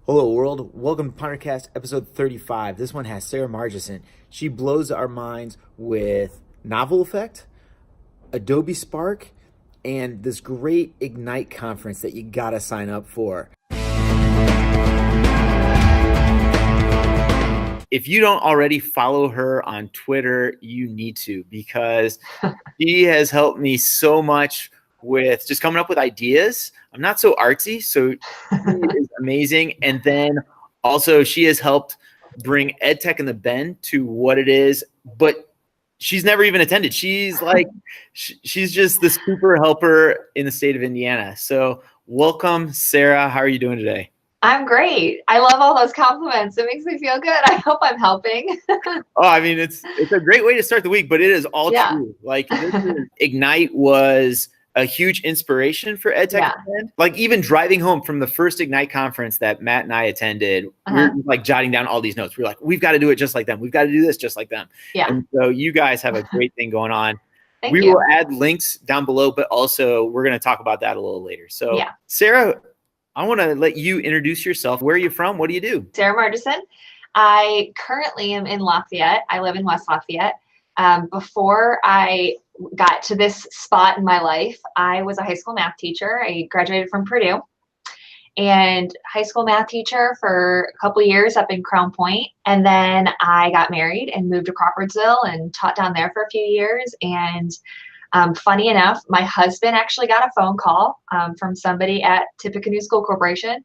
Hello, world. Welcome to PonderCast episode 35. This one has Sarah Margeson. She blows our minds with novel effect, Adobe Spark, and this great Ignite conference that you gotta sign up for. If you don't already follow her on Twitter, you need to, because she has helped me so much with just coming up with ideas. I'm not so artsy, so she is amazing. And then also she has helped bring EdTech in the Bend to what it is, but she's never even attended. She's like, she's just the super helper in the state of Indiana. So welcome, Sarah. How are you doing today? I'm great. I love all those compliments. It makes me feel good. I hope I'm helping. Oh, I mean, it's a great way to start the week, but it is all true. Like Ignite was a huge inspiration for EdTech. Yeah. Like even driving home from the first Ignite conference that Matt and I attended, we were like jotting down all these notes. We're like, we've got to do it just like them. We've got to do this just like them. Yeah. And so you guys have a great thing going on. Thank we you. will add links down below, but also we're going to talk about that a little later. So yeah. Sarah, I want to let you introduce yourself. Where are you from? What do you do? Sarah Margeson. I currently am in Lafayette. I live in West Lafayette. Before I got to this spot in my life, I was a high school math teacher. I graduated from Purdue and high school math teacher for a couple years up in Crown Point. And then I got married and moved to Crawfordsville and taught down there for a few years. And funny enough, my husband actually got a phone call from somebody at Tippecanoe School Corporation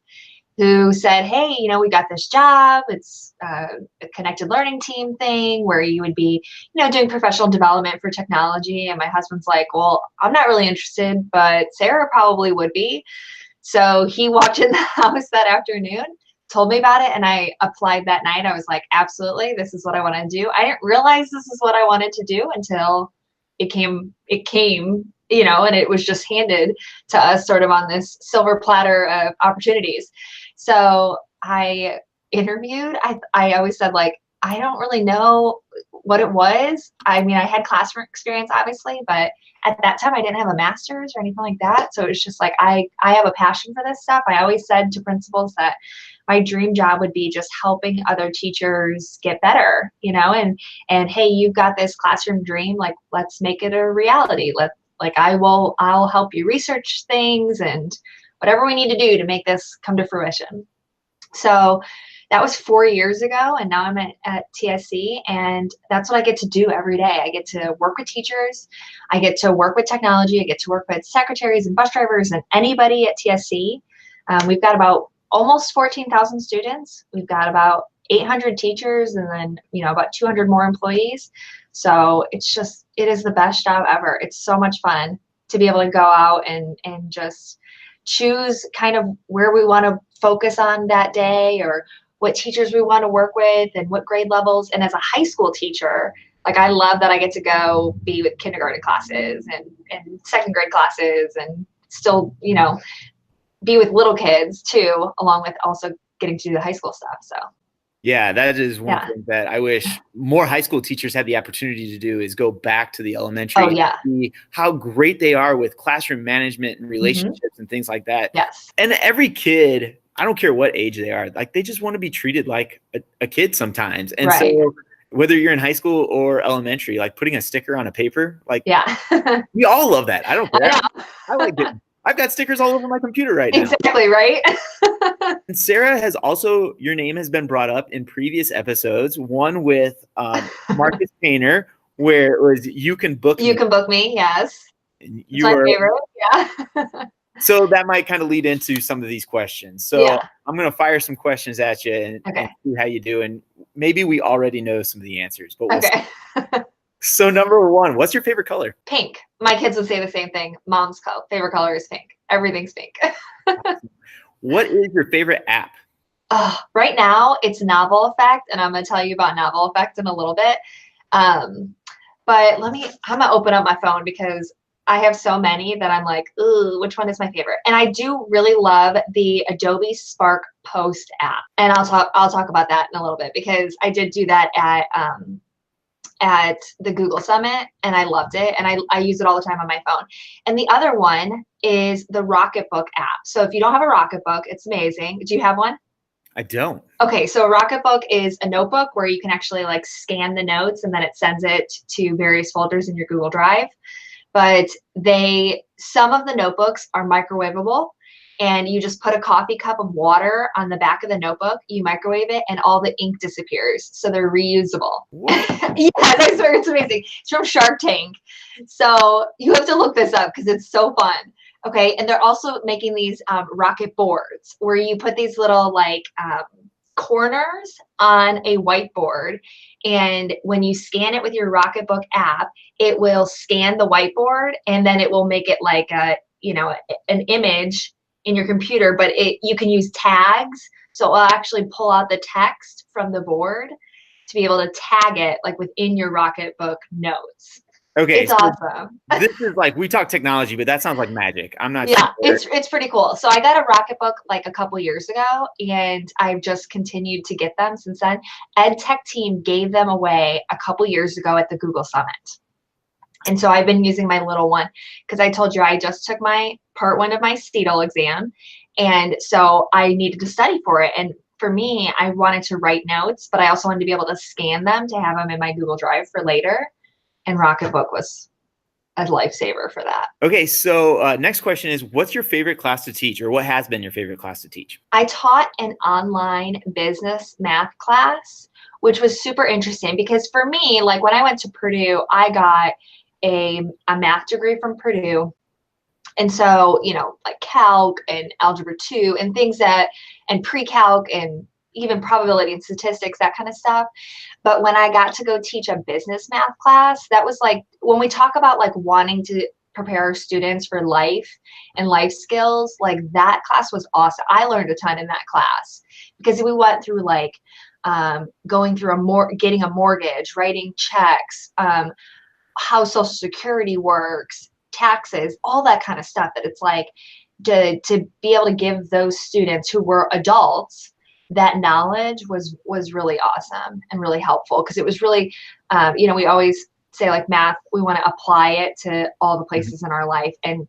who said, hey, you know, we got this job. It's a connected learning team thing where you would be, you know, doing professional development for technology. And my husband's like, well, I'm not really interested, but Sarah probably would be. So he walked in the house that afternoon, told me about it, and I applied that night. I was like, absolutely, this is what I want to do. I didn't realize this is what I wanted to do until it came, you know, and it was just handed to us sort of on this silver platter of opportunities. So I interviewed. I always said, like, I don't really know what it was. I mean, I had classroom experience, obviously, but at that time I didn't have a master's or anything like that. So it's just like, I have a passion for this stuff. I always said to principals that my dream job would be just helping other teachers get better, you know, and hey, you've got this classroom dream, like, let's make it a reality. I'll help you research things and whatever we need to do to make this come to fruition. So that was 4 years ago, and now I'm at TSC, and that's what I get to do every day. I get to work with teachers, I get to work with technology, I get to work with secretaries and bus drivers and anybody at TSC. We've got about almost 14,000 students. We've got about 800 teachers, and then, you know, about 200 more employees. So it is the best job ever. It's so much fun to be able to go out and just choose kind of where we want to focus on that day, or what teachers we want to work with and what grade levels. And as a high school teacher, like, I love that I get to go be with kindergarten classes and second grade classes, and still, you know, be with little kids too, along with also getting to do the high school stuff. So yeah, that is one thing that I wish more high school teachers had the opportunity to do, is go back to the elementary. Oh, yeah. And see how great they are with classroom management and relationships and things like that. Yes. And every kid, I don't care what age they are, like, they just want to be treated like a kid sometimes. And so whether you're in high school or elementary, like putting a sticker on a paper, like, we all love that. I don't care. I like it. I've got stickers all over my computer right now. Exactly, right? And Sarah has also, your name has been brought up in previous episodes, one with Marcus Painter, where it was You Can Book Me. You Can Book Me, yes. It's my favorite, yeah. So that might kind of lead into some of these questions. So I'm going to fire some questions at you and see how you do. And maybe we already know some of the answers, but we'll see. So number one, what's your favorite color? Pink. My kids would say the same thing. Mom's favorite color is pink. Everything's pink. What is your favorite app? Right now, it's Novel Effect, and I'm going to tell you about Novel Effect in a little bit. But I'm going to open up my phone because I have so many that I'm like, ooh, which one is my favorite? And I do really love the Adobe Spark Post app. And I'll talk about that in a little bit, because I did do that at the Google Summit, and I loved it, and I use it all the time on my phone. And the other one is the Rocketbook app. So if you don't have a Rocketbook, it's amazing. Do you have one? I don't. Okay, so a Rocketbook is a notebook where you can actually like scan the notes and then it sends it to various folders in your Google Drive. But some of the notebooks are microwavable, and you just put a coffee cup of water on the back of the notebook, you microwave it, and all the ink disappears. So they're reusable. What? Yeah, I swear it's amazing. It's from Shark Tank. So you have to look this up because it's so fun. Okay, and they're also making these rocket boards where you put these little like corners on a whiteboard, and when you scan it with your Rocketbook app, it will scan the whiteboard and then it will make it like an image in your computer, but you can use tags, so it'll actually pull out the text from the board to be able to tag it like within your Rocketbook notes. Okay, it's awesome. This is like, we talk technology, but that sounds like magic. I'm not sure. It's pretty cool. So I got a Rocketbook like a couple years ago, and I've just continued to get them since then. Ed Tech team gave them away a couple years ago at the Google Summit. And so I've been using my little one because I told you I just took my part 1 of my CETL exam. And so I needed to study for it. And for me, I wanted to write notes, but I also wanted to be able to scan them to have them in my Google Drive for later. And Rocketbook was a lifesaver for that. Okay, so next question is, what's your favorite class to teach, or what has been your favorite class to teach? I taught an online business math class, which was super interesting because for me, like when I went to Purdue, I got a math degree from Purdue. And so, like calc and algebra 2 and and pre-calc and even probability and statistics, that kind of stuff. But when I got to go teach a business math class, that was like, when we talk about like wanting to prepare our students for life and life skills, like that class was awesome. I learned a ton in that class because we went through like going through getting a mortgage, writing checks, how Social Security works, taxes, all that kind of stuff, that it's like to be able to give those students who were adults that knowledge was really awesome and really helpful, because it was really, we always say like math, we want to apply it to all the places in our life. And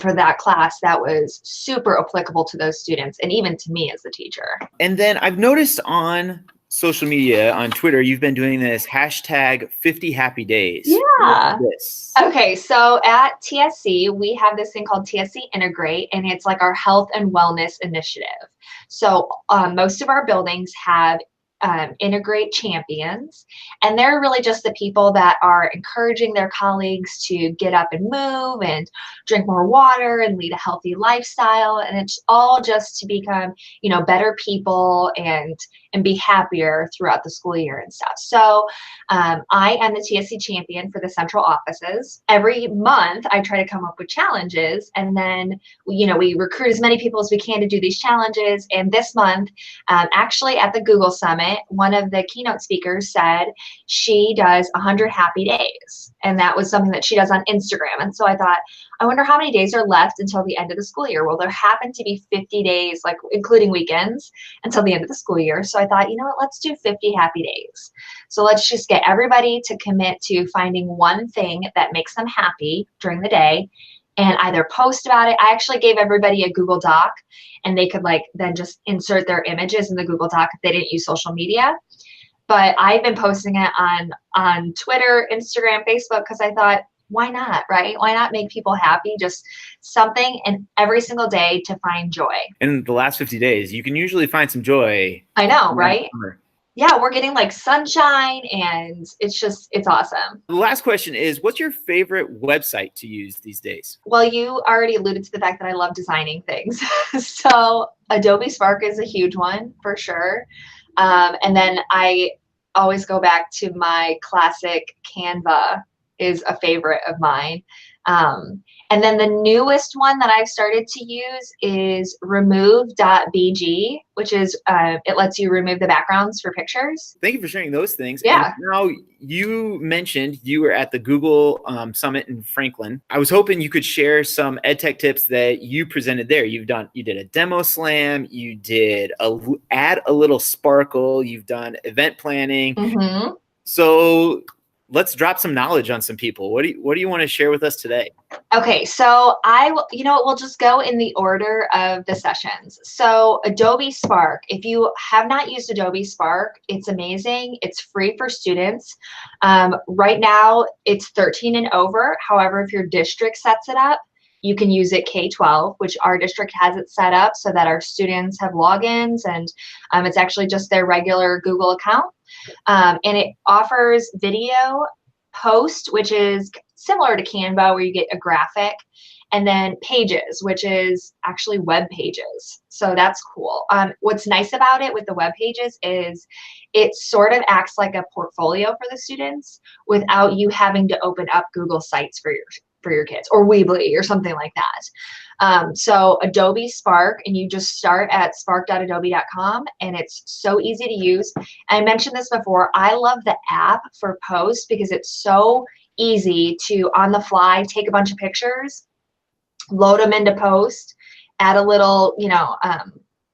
for that class, that was super applicable to those students and even to me as a teacher. And then I've noticed on social media, on Twitter, you've been doing this hashtag 50 happy days. Yeah. Okay, so at TSC, we have this thing called TSC Integrate, and it's like our health and wellness initiative. So most of our buildings have Integrate champions, and they're really just the people that are encouraging their colleagues to get up and move and drink more water and lead a healthy lifestyle, and it's all just to become better people and be happier throughout the school year and stuff. So I am the TSC champion for the central offices. Every month I try to come up with challenges, and then we recruit as many people as we can to do these challenges. And this month, actually at the Google Summit, one of the keynote speakers said she does 100 happy days, and that was something that she does on Instagram. And so I thought, I wonder how many days are left until the end of the school year. Well, there happen to be 50 days, like including weekends, until the end of the school year. So I thought, let's do 50 happy days. So let's just get everybody to commit to finding one thing that makes them happy during the day and either post about it. I actually gave everybody a Google Doc, and they could then just insert their images in the Google Doc if they didn't use social media. But I've been posting it on Twitter, Instagram, Facebook, because I thought, why not, right? Why not make people happy? Just something in every single day to find joy. In the last 50 days, you can usually find some joy. I know, right? Yeah, we're getting like sunshine, and it's awesome. The last question is, what's your favorite website to use these days? Well, you already alluded to the fact that I love designing things. So Adobe Spark is a huge one for sure. And then I always go back to my classic Canva is a favorite of mine. And then the newest one that I've started to use is remove.bg, which is, it lets you remove the backgrounds for pictures. Thank you for sharing those things. Yeah. And now, you mentioned you were at the Google Summit in Franklin. I was hoping you could share some EdTech tips that you presented there. You did a demo slam, you did add a little sparkle, you've done event planning. Mm-hmm. So let's drop some knowledge on some people. What do you want to share with us today? Okay, so we'll just go in the order of the sessions. So Adobe Spark, if you have not used Adobe Spark, it's amazing. It's free for students. Right now, it's 13 and over. However, if your district sets it up, you can use it K-12, which our district has it set up so that our students have logins, and it's actually just their regular Google account. And it offers video post, which is similar to Canva, where you get a graphic, and then pages, which is actually web pages. So that's cool. What's nice about it with the web pages is it sort of acts like a portfolio for the students without you having to open up Google Sites for your kids, or Weebly or something like that. So Adobe Spark, and you just start at spark.adobe.com, and it's so easy to use. I mentioned this before, I love the app for posts because it's so easy to, on the fly, take a bunch of pictures, load them into post, add a little,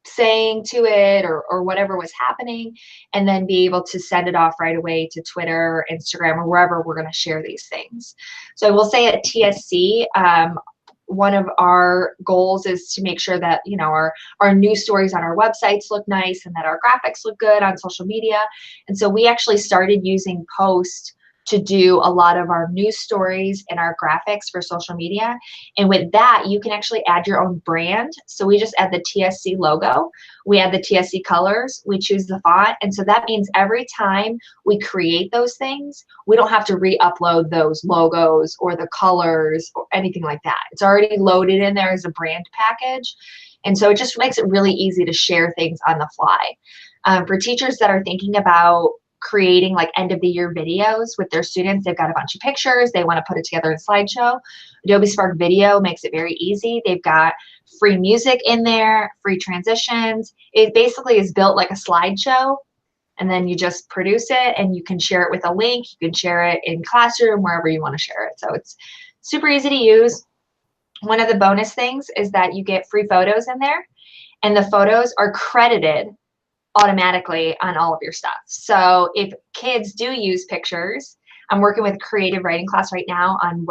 saying to it or whatever was happening, and then be able to send it off right away to Twitter, Instagram, or wherever we're going to share these things. So I will say at TSC, one of our goals is to make sure that our news stories on our websites look nice and that our graphics look good on social media. And so we actually started using Post to do a lot of our news stories and our graphics for social media. And with that, you can actually add your own brand. So we just add the TSC logo, we add the TSC colors, we choose the font. And so that means every time we create those things, we don't have to re-upload those logos or the colors or anything like that. It's already loaded in there as a brand package. And so it just makes it really easy to share things on the fly. For teachers that are thinking about creating like end of the year videos with their students, they've got a bunch of pictures, they want to put it together in a slideshow. Adobe Spark Video makes it very easy. They've got free music in there, free transitions. It basically is built like a slideshow, and then you just produce it and you can share it with a link. You can share it in Classroom, wherever you want to share it. So it's super easy to use. One of the bonus things is that you get free photos in there, and the photos are credited automatically on all of your stuff. So if kids do use pictures, I'm working with creative writing class right now on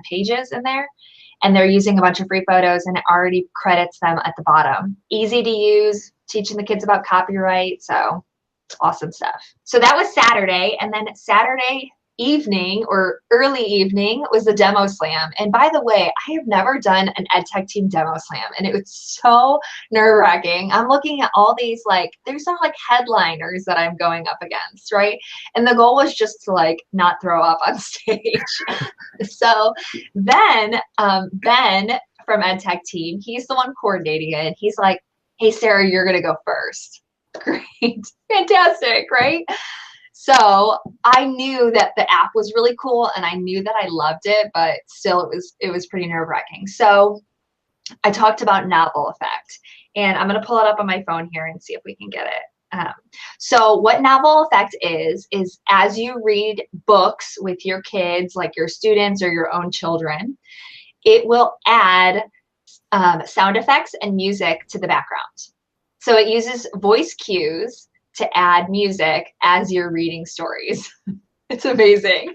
pages in there, and they're using a bunch of free photos, and it already credits them at the bottom. Easy to use, teaching the kids about copyright, so it's awesome stuff. So that was Saturday, and then Saturday evening or early evening was the demo slam. And by the way, I have never done an ed tech team demo slam, and it was so nerve-wracking. I'm looking at all these, like, there's some like headliners that I'm going up against, right? And the goal was just to like not throw up on stage. So then Ben from ed tech team, he's the one coordinating it. He's like, hey Sarah, you're gonna go first. Great, fantastic, right? So I knew that the app was really cool, and I knew that I loved it, but still it was pretty nerve-wracking. So I talked about novel effect, and I'm going to pull it up on my phone here and see if we can get it. So what novel effect is as you read books with your kids, like your students or your own children, it will add sound effects and music to the background. So it uses voice cues to add music as you're reading stories. It's amazing,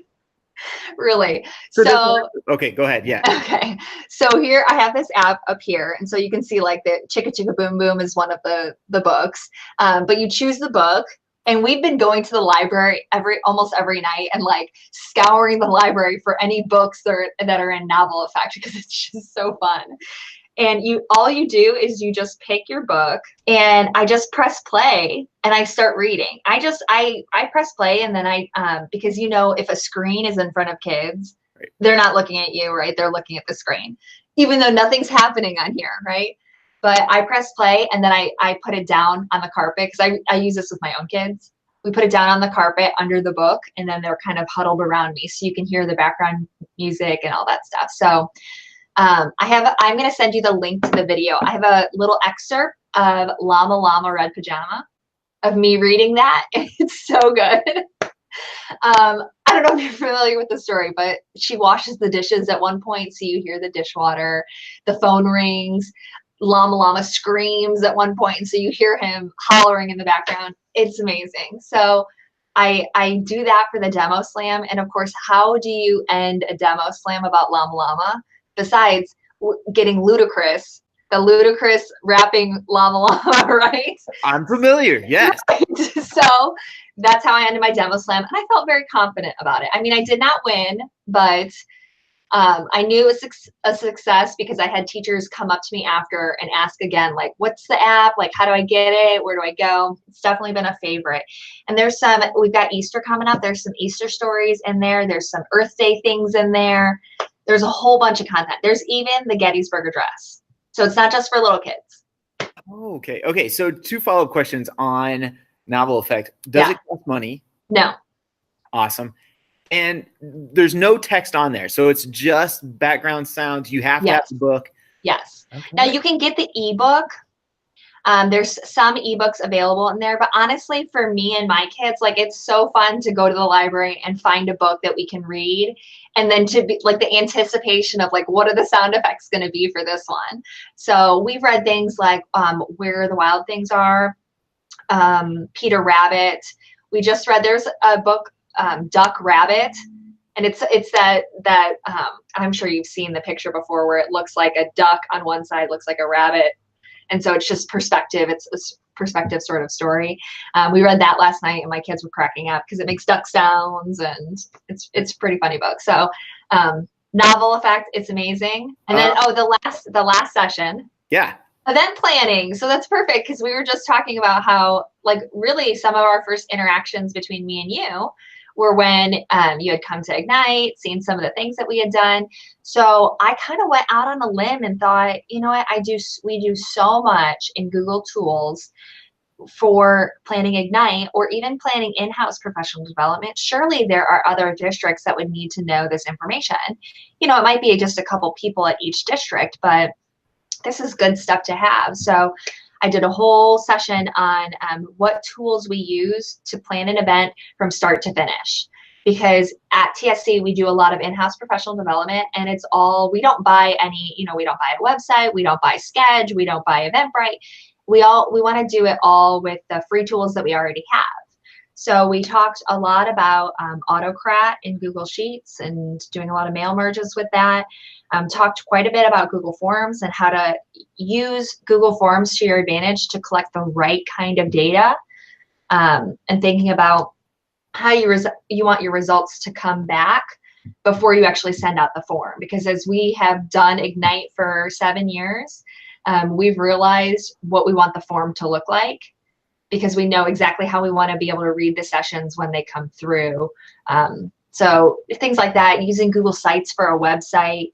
really. So okay, go ahead. Yeah. Okay. So here I have this app up here, and so you can see like the Chicka Chicka Boom Boom is one of the books. But you choose the book, and we've been going to the library almost every night and like scouring the library for any books that are in novel effect, because it's just so fun. And all you do is you just pick your book, and I just press play and I start reading. I press play, and then because if a screen is in front of kids, right, they're not looking at you, right? They're looking at the screen, even though nothing's happening on here, right? But I press play, and then I put it down on the carpet, because I use this with my own kids. We put it down on the carpet under the book, and then they're kind of huddled around me, so you can hear the background music and all that stuff. So I'm going to send you the link to the video. I have a little excerpt of Llama Llama Red Pajama of me reading that. It's so good. I don't know if you're familiar with the story, but she washes the dishes at one point, so you hear the dishwater, the phone rings, Llama Llama screams at one point, and so you hear him hollering in the background. It's amazing. So I do that for the demo slam. And of course, how do you end a demo slam about Llama Llama besides getting ludicrous, the ludicrous rapping Llama Llama, right? I'm familiar. Yes. Right. So that's how I ended my demo slam. And I felt very confident about it. I mean, I did not win, but I knew it was a success because I had teachers come up to me after and ask again, like, what's the app? Like, how do I get it? Where do I go? It's definitely been a favorite. And we've got Easter coming up. There's some Easter stories in there. There's some Earth Day things in there. There's a whole bunch of content. There's even the Gettysburg Address. So it's not just for little kids. Oh, okay. Okay. So 2 follow-up questions on Novel Effect. Does it cost money? No. Awesome. And there's no text on there. So it's just background sounds. You have to have the book. Yes. Okay. Now you can get the ebook. There's some ebooks available in there, but honestly, for me and my kids, like, it's so fun to go to the library and find a book that we can read. And then to be like the anticipation of like, what are the sound effects going to be for this one? So we've read things like Where the Wild Things Are, Peter Rabbit. We just read, there's a book, Duck Rabbit, and it's that I'm sure you've seen the picture before where it looks like a duck on one side, looks like a rabbit, and so it's just perspective. It's a perspective sort of story. We read that last night, and my kids were cracking up because it makes duck sounds, and it's a pretty funny book. So Novel Effect, it's amazing. And then the last session. Yeah. Event planning. So that's perfect because we were just talking about how, like, really some of our first interactions between me and you were when you had come to Ignite, seen some of the things that we had done. So I kind of went out on a limb and thought, you know what, we do so much in Google Tools for planning Ignite or even planning in-house professional development. Surely there are other districts that would need to know this information. You know, it might be just a couple people at each district, but this is good stuff to have. So I did a whole session on what tools we use to plan an event from start to finish. Because at TSC, we do a lot of in-house professional development, and it's all, we don't buy any, we don't buy a website, we don't buy Sketch, we don't buy Eventbrite. We want to do it all with the free tools that we already have. So we talked a lot about Autocrat in Google Sheets and doing a lot of mail merges with that. Talked quite a bit about Google Forms and how to use Google Forms to your advantage to collect the right kind of data, and thinking about how you want your results to come back before you actually send out the form. Because as we have done Ignite for 7 years, we've realized what we want the form to look like, because we know exactly how we want to be able to read the sessions when they come through. So things like that, using Google Sites for a website,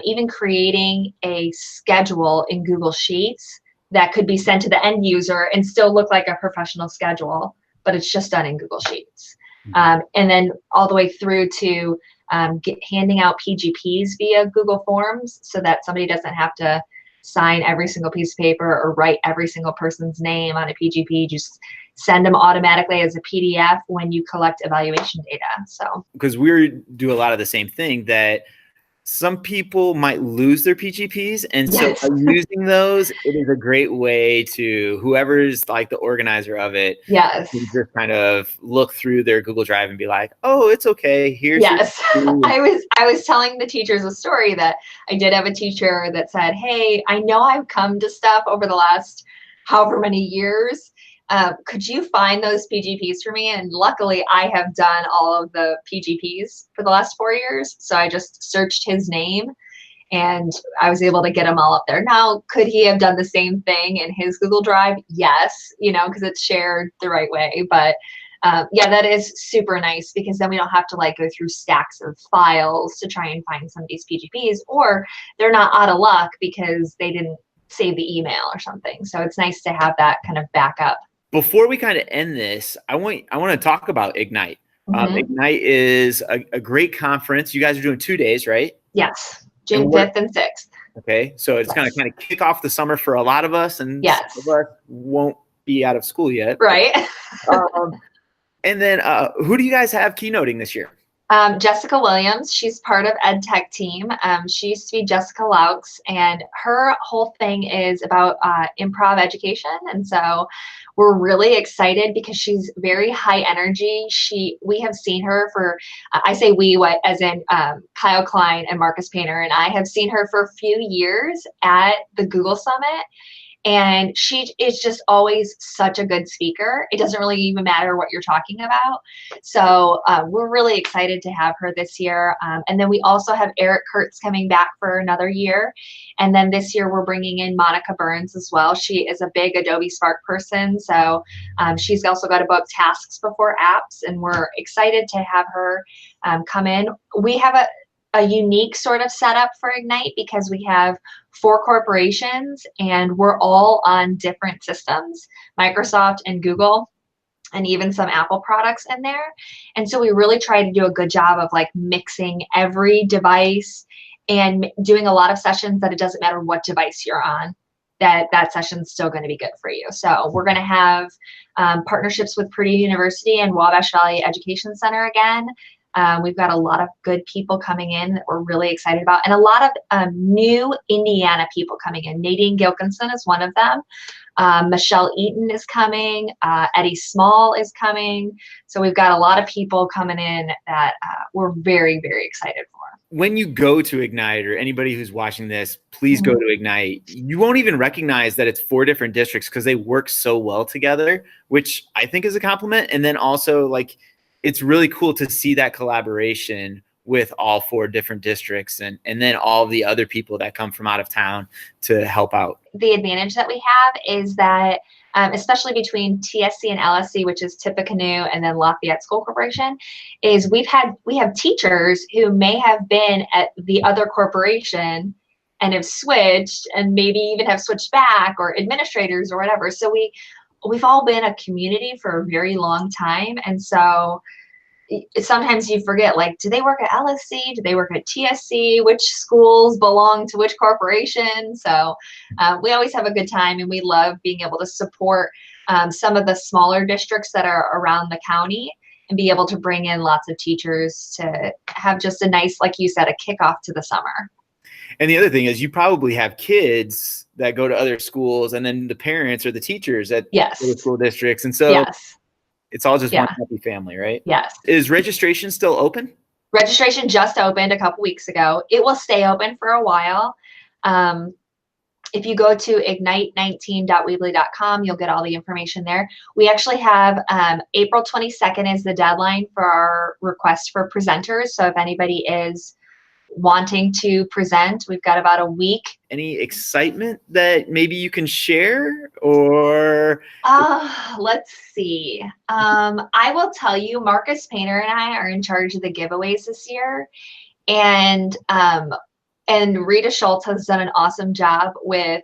even creating a schedule in Google Sheets that could be sent to the end user and still look like a professional schedule, but it's just done in Google Sheets. And then all the way through to handing out PGPs via Google Forms so that somebody doesn't have to sign every single piece of paper or write every single person's name on a PGP. Just send them automatically as a PDF when you collect evaluation data. So because we do a lot of the same thing, that some people might lose their PGPs, and so by using those, it is a great way to, whoever's like the organizer of it, yes, just kind of look through their Google Drive and be like, oh, it's okay, here's I was telling the teachers a story that I did have a teacher that said, hey, I know I've come to stuff over the last however many years. Could you find those PGPs for me? And luckily I have done all of the PGPs for the last 4 years. So I just searched his name and I was able to get them all up there. Now, could he have done the same thing in his Google Drive? Yes, because it's shared the right way. But yeah, that is super nice, because then we don't have to like go through stacks of files to try and find some of these PGPs, or they're not out of luck because they didn't save the email or something. So it's nice to have that kind of backup. Before we kind of end this, I want to talk about Ignite. Ignite is a great conference. You guys are doing 2 days, right? Yes, June 5th and 6th. Okay, so it's going to kind of kick off the summer for a lot of us, and some of us won't be out of school yet. Right. And then who do you guys have keynoting this year? Jessica Williams, she's part of Ed Tech team. She used to be Jessica Laux, and her whole thing is about improv education. And so we're really excited because she's very high energy. We have seen her for, I say we, what, as in Kyle Klein and Marcus Painter, and I have seen her for a few years at the Google Summit. And she is just always such a good speaker. It doesn't really even matter what you're talking about. So we're really excited to have her this year. And then we also have Eric Kurtz coming back for another year. And then this year we're bringing in Monica Burns as well. She is a big Adobe Spark person. So she's also got a book, Tasks Before Apps. And we're excited to have her come in. We have a unique sort of setup for Ignite because we have 4 corporations and we're all on different systems, Microsoft and Google, and even some Apple products in there. And so we really try to do a good job of like mixing every device and doing a lot of sessions that it doesn't matter what device you're on, that session's still going to be good for you. So we're going to have partnerships with Purdue University and Wabash Valley Education Center again. We've got a lot of good people coming in that we're really excited about, and a lot of new Indiana people coming in. Nadine Gilkinson is one of them. Michelle Eaton is coming. Eddie Small is coming. So we've got a lot of people coming in that we're very, very excited for. When you go to Ignite, or anybody who's watching this, please go to Ignite. You won't even recognize that it's 4 different districts because they work so well together, which I think is a compliment. And then also, like, it's really cool to see that collaboration with all 4 different districts and then all the other people that come from out of town to help out. The advantage that we have is that, especially between TSC and LSC, which is Tippecanoe and then Lafayette School Corporation, is we have teachers who may have been at the other corporation and have switched and maybe even have switched back, or administrators or whatever. So we've all been a community for a very long time. And so sometimes you forget, like, do they work at LSC? Do they work at TSC? Which schools belong to which corporation? So we always have a good time, and we love being able to support some of the smaller districts that are around the county and be able to bring in lots of teachers to have just a nice, like you said, a kickoff to the summer. And the other thing is, you probably have kids that go to other schools, and then the parents or the teachers at the school districts. And so it's all just one happy family, right? Yes. Is registration still open? Registration just opened a couple weeks ago. It will stay open for a while. If you go to ignite19.weebly.com, you'll get all the information there. We actually have April 22nd is the deadline for our request for presenters. So if anybody is wanting to present, we've got about a week. Any excitement that maybe you can share, or? Let's see. I will tell you, Marcus Painter and I are in charge of the giveaways this year. And Rita Schultz has done an awesome job with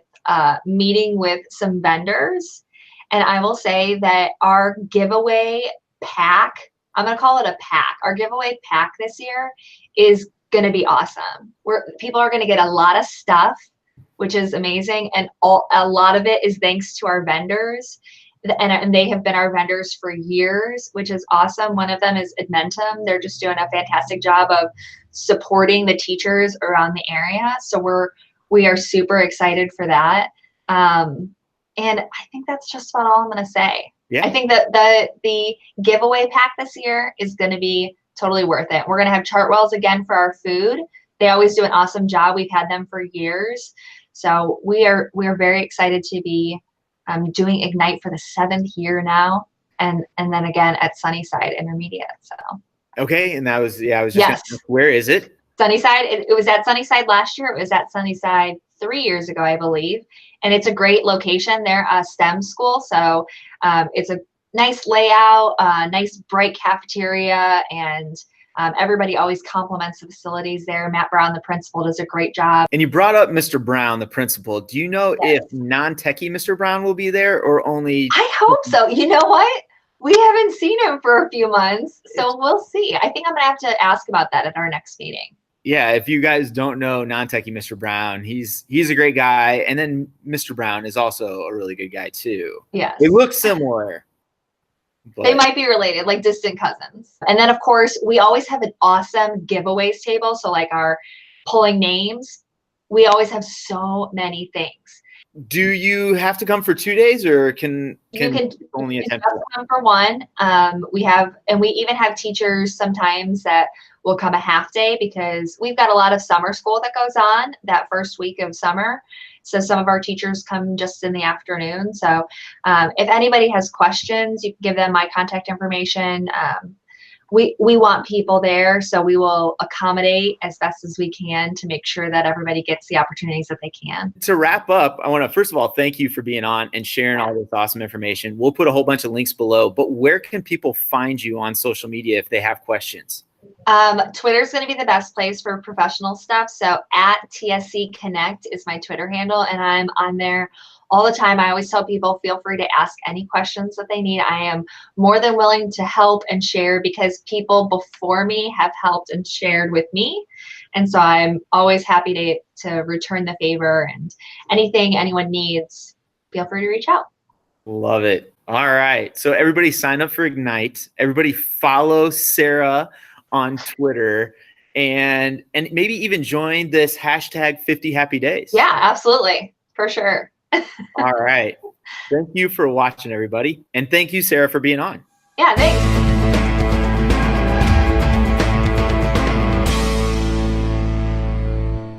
meeting with some vendors. And I will say that our giveaway pack, I'm going to call it a pack. Our giveaway pack this year is going to be awesome. People are going to get a lot of stuff, which is amazing. And a lot of it is thanks to our vendors. And they have been our vendors for years, which is awesome. One of them is Edmentum. They're just doing a fantastic job of supporting the teachers around the area. So we are super excited for that. And I think that's just about all I'm going to say. Yeah. I think that the giveaway pack this year is going to be totally worth it. We're going to have Chartwells again for our food. They always do an awesome job. We've had them for years. So we are very excited to be doing Ignite for the 7th year now. And then again at Sunnyside Intermediate. So. Okay. And that was, I was just where is it? Sunnyside. It was at Sunnyside last year. It was at Sunnyside 3 years ago, I believe. And it's a great location. They're a STEM school. So it's a nice layout, nice bright cafeteria, and everybody always compliments the facilities there. Matt Brown, the principal, does a great job. And you brought up Mr. Brown, the principal. Do you know if non-techie Mr. Brown will be there, or only? I hope so. You know what? We haven't seen him for a few months, so we'll see. I think I'm going to have to ask about that at our next meeting. Yeah, if you guys don't know non-techie Mr. Brown, he's a great guy. And then Mr. Brown is also a really good guy too. Yeah. They look similar, They but might be related, like distant cousins. And then, of course, we always have an awesome giveaways table. So, like our pulling names, we always have so many things. do you have to come for 2 days, or can You can only attempt just one? come for one. We even have teachers sometimes that will come a half day because we've got a lot of summer school that goes on that first week of summer. So some of our teachers come just in the afternoon. So if anybody has questions, you can give them my contact information. We want people there, so we will accommodate as best as we can to make sure that everybody gets the opportunities that they can. To wrap up, I want to first of all thank you for being on and sharing all this awesome information. We'll put a whole bunch of links below, but where can people find you on social media if they have questions? Twitter is going to be the best place for professional stuff. So at TSC Connect is my Twitter handle, and I'm on there all the time. I always tell people, feel free to ask any questions that they need. I am more than willing to help and share because people before me have helped and shared with me. And so I'm always happy to return the favor, and anything anyone needs, feel free to reach out. Love it. All right. So everybody sign up for Ignite. Everybody follow Sarah on Twitter, and maybe even join this hashtag 50 happy days. Yeah, absolutely. For sure. All right. Thank you for watching, everybody. And thank you, Sarah, for being on. Yeah, thanks.